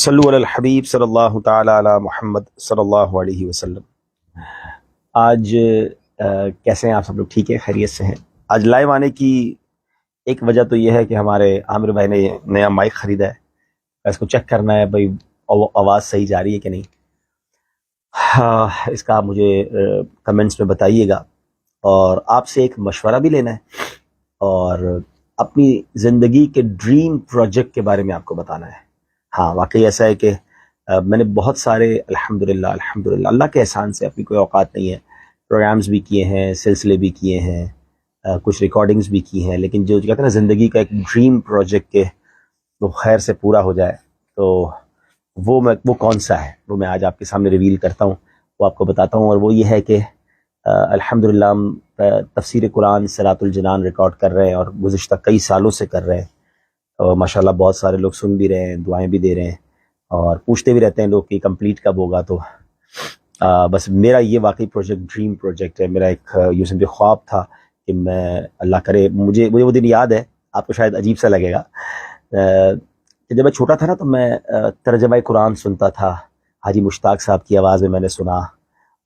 صلو علی الحبیب صلی اللہ تعالی علی محمد صلی اللہ علیہ وسلم۔ آج کیسے ہیں آپ سب لوگ؟ ٹھیک ہے، خیریت سے ہیں؟ آج لائیو آنے کی ایک وجہ تو یہ ہے کہ ہمارے عامر بھائی نے نیا مائک خریدا ہے، اس کو چیک کرنا ہے بھائی آواز صحیح جا رہی ہے کہ نہیں۔ اس کا آپ مجھے کمنٹس میں بتائیے گا، اور آپ سے ایک مشورہ بھی لینا ہے، اور اپنی زندگی کے ڈریم پروجیکٹ کے بارے میں آپ کو بتانا ہے۔ ہاں، واقعی ایسا ہے کہ میں نے بہت سارے الحمدللہ اللہ کے احسان سے، اپنی کوئی اوقات نہیں ہے، پروگرامز بھی کیے ہیں، سلسلے بھی کیے ہیں، کچھ ریکارڈنگز بھی کی ہیں، لیکن جو کہتے ہیں نا زندگی کا ایک ڈریم پروجیکٹ کے وہ خیر سے پورا ہو جائے، تو وہ کون سا ہے، وہ میں آج آپ کے سامنے ریویل کرتا ہوں، وہ آپ کو بتاتا ہوں۔ اور وہ یہ ہے کہ الحمدللہ ہم تفسیر قرآن صراط الجنان ریکارڈ کر رہے ہیں، اور گزشتہ کئی سالوں سے کر رہے ہیں، اور ماشاءاللہ بہت سارے لوگ سن بھی رہے ہیں، دعائیں بھی دے رہے ہیں، اور پوچھتے بھی رہتے ہیں لوگ کہ کمپلیٹ کب ہوگا۔ تو بس میرا یہ واقعی ڈریم پروجیکٹ ہے، میرا ایک یوں سمجھے خواب تھا کہ میں اللہ کرے، مجھے وہ دن یاد ہے، آپ کو شاید عجیب سا لگے گا کہ جب میں چھوٹا تھا نا، تو میں ترجمہ قرآن سنتا تھا، حاجی مشتاق صاحب کی آواز میں نے سنا،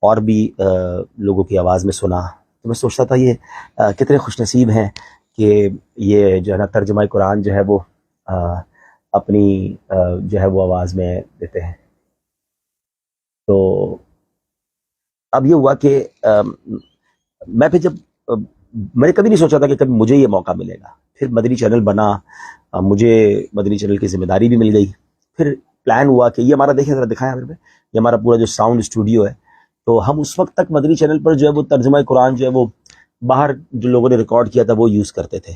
اور بھی لوگوں کی آواز میں سنا، تو میں سوچتا تھا یہ کتنے خوش نصیب ہیں کہ یہ جو ہے نا ترجمہ قرآن جو ہے وہ اپنی جو ہے وہ آواز میں دیتے ہیں۔ تو اب یہ ہوا کہ میں پھر میں نے کبھی نہیں سوچا تھا کہ کبھی مجھے یہ موقع ملے گا۔ پھر مدنی چینل بنا، مجھے مدنی چینل کی ذمہ داری بھی مل گئی۔ پھر پلان ہوا کہ یہ ہمارا، دیکھیں ذرا دکھائیں ہمیں، یہ ہمارا پورا جو ساؤنڈ اسٹوڈیو ہے، تو ہم اس وقت تک مدنی چینل پر جو ہے وہ ترجمہ قرآن جو ہے وہ باہر جو لوگوں نے ریکارڈ کیا تھا وہ یوز کرتے تھے۔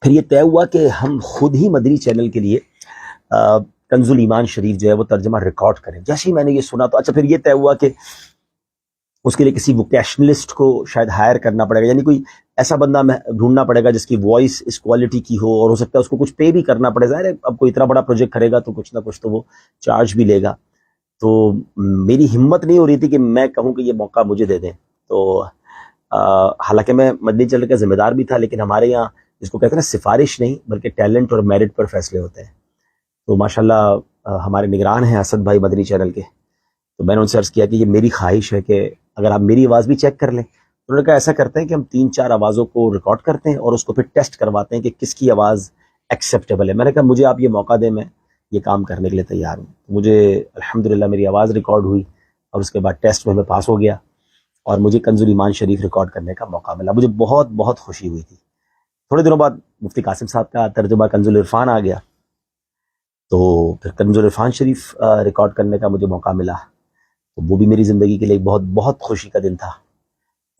پھر یہ طے ہوا کہ ہم خود ہی مدنی چینل کے لیے کنز الایمان شریف جو ہے وہ ترجمہ ریکارڈ کریں۔ جیسے ہی میں نے یہ سنا تو اچھا، پھر یہ طے ہوا کہ اس کے لیے کسی ووکیشنلسٹ کو شاید ہائر کرنا پڑے گا، یعنی کوئی ایسا بندہ ڈھونڈنا پڑے گا جس کی وائس اس کوالٹی کی ہو، اور ہو سکتا ہے اس کو کچھ پے بھی کرنا پڑے۔ ظاہر ہے اب کوئی اتنا بڑا پروجیکٹ کرے گا تو کچھ نہ کچھ تو وہ چارج بھی لے گا۔ تو میری ہمت نہیں ہو رہی تھی کہ میں کہوں کہ یہ موقع مجھے دے دیں۔ تو حالانکہ میں مدنی چینل کا ذمہ دار بھی تھا، لیکن ہمارے یہاں جس کو کہتے ہیں نا سفارش نہیں بلکہ ٹیلنٹ اور میرٹ پر فیصلے ہوتے ہیں۔ تو ماشاءاللہ ہمارے نگران ہیں اسد بھائی مدنی چینل کے، تو میں نے ان سے عرض کیا کہ یہ میری خواہش ہے کہ اگر آپ میری آواز بھی چیک کر لیں۔ تو انہوں نے کہا ایسا کرتے ہیں کہ ہم 3-4 آوازوں کو ریکارڈ کرتے ہیں اور اس کو پھر ٹیسٹ کرواتے ہیں کہ کس کی آواز ایکسیپٹیبل ہے۔ میں نے کہا مجھے آپ یہ موقع دیں، میں یہ کام کرنے کے لیے تیار ہوں۔ مجھے الحمدللہ میری آواز ریکارڈ ہوئی، اور اس کے بعد ٹیسٹ میں پاس ہو گیا، اور مجھے کنز الایمان شریف ریکارڈ کرنے کا موقع ملا۔ مجھے بہت بہت خوشی ہوئی تھی۔ تھوڑے دنوں بعد مفتی قاسم صاحب کا ترجمہ کنز العرفان آ گیا، تو پھر کنز العرفان شریف ریکارڈ کرنے کا مجھے موقع ملا، تو وہ بھی میری زندگی کے لیے بہت بہت خوشی کا دن تھا۔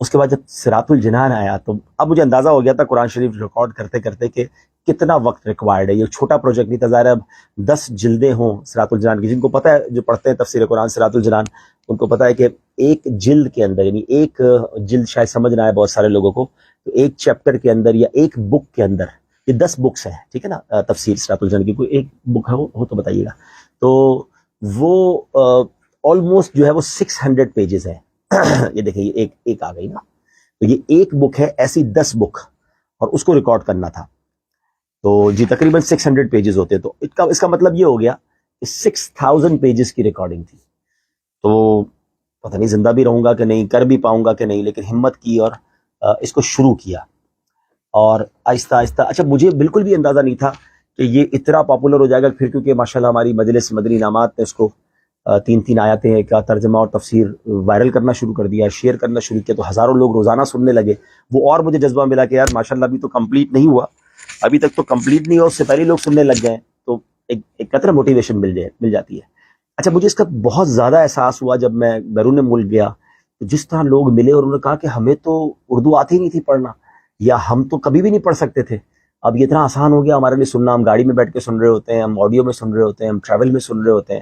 اس کے بعد جب صراط الجنان آیا تو اب مجھے اندازہ ہو گیا تھا قرآن شریف ریکارڈ کرتے کرتے کہ کتنا وقت ریکوائرڈ ہے۔ یہ چھوٹا پروجیکٹ نہیں تھا، ظاہر ہے اب 10 جلدیں ہوں صراط الجنان کی، جن کو پتہ ہے، جو پڑھتے ہیں تفسیر قرآن صراط الجنان، ان کو پتہ ہے کہ ایک جلد کے اندر، یعنی ایک جلد شاید سمجھ نہ آئے بہت سارے لوگوں کو، تو ایک چیپٹر کے اندر یا ایک بک کے اندر، یہ 10 بکس ہیں، ٹھیک ہے نا، تفسیر صراط الجنان کی کوئی ایک بک ہو تو بتائیے گا۔ تو وہ آلموسٹ جو ہے وہ 600 پیجز ہے۔ یہ دیکھیں، یہ ایک آ گئی نا، تو یہ ایک بک ہے، ایسی 10 بک، اور اس کو ریکارڈ کرنا تھا۔ تو جی تقریباً 600 پیجز ہوتے، تو اس کا مطلب یہ ہو گیا کہ 6000 پیجز کی ریکارڈنگ تھی۔ تو پتہ نہیں زندہ بھی رہوں گا کہ نہیں، کر بھی پاؤں گا کہ نہیں، لیکن ہمت کی اور اس کو شروع کیا، اور آہستہ آہستہ، اچھا مجھے بالکل بھی اندازہ نہیں تھا کہ یہ اتنا پاپولر ہو جائے گا پھر، کیونکہ ماشاءاللہ ہماری مجلس مدنی انعامات نے اس کو 3 آیاتیں کا ترجمہ اور تفسیر وائرل کرنا شروع کر دیا، شیئر کرنا شروع کیا، تو ہزاروں لوگ روزانہ سننے لگے۔ وہ اور مجھے جذبہ ملا کہ یار ماشاءاللہ ابھی تو کمپلیٹ نہیں ہوا، ابھی تک تو کمپلیٹ نہیں ہوا، اس سے پہلے لوگ سننے لگ گئے، تو ایک قطرہ موٹیویشن مل جاتی ہے۔ اچھا مجھے اس کا بہت زیادہ احساس ہوا جب میں بیرون ملک گیا، تو جس طرح لوگ ملے اور انہوں نے کہا کہ ہمیں تو اردو آتی نہیں تھی پڑھنا، یا ہم تو کبھی بھی نہیں پڑھ سکتے تھے، اب یہ اتنا آسان ہو گیا ہمارے لیے سننا، ہم گاڑی میں بیٹھ کے سن رہے ہوتے ہیں، ہم آڈیو میں سن رہے ہوتے ہیں، ہم ٹریول میں سن رہے ہوتے ہیں،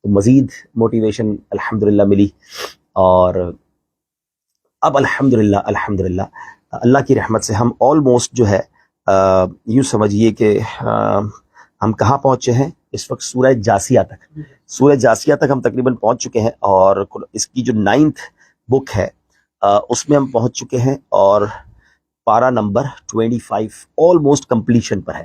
تو مزید موٹیویشن الحمدللہ ملی۔ اور اب الحمدللہ اللہ کی رحمت سے ہم آلموسٹ جو ہے یوں سمجھیے کہ ہم کہاں پہنچے ہیں اس وقت، سورہ جاسیہ تک ہم تقریباً پہنچ چکے ہیں، اور اس کی جو 9th بک ہے اس میں ہم پہنچ چکے ہیں، اور پارہ نمبر 25 آلموسٹ کمپلیشن پر ہے۔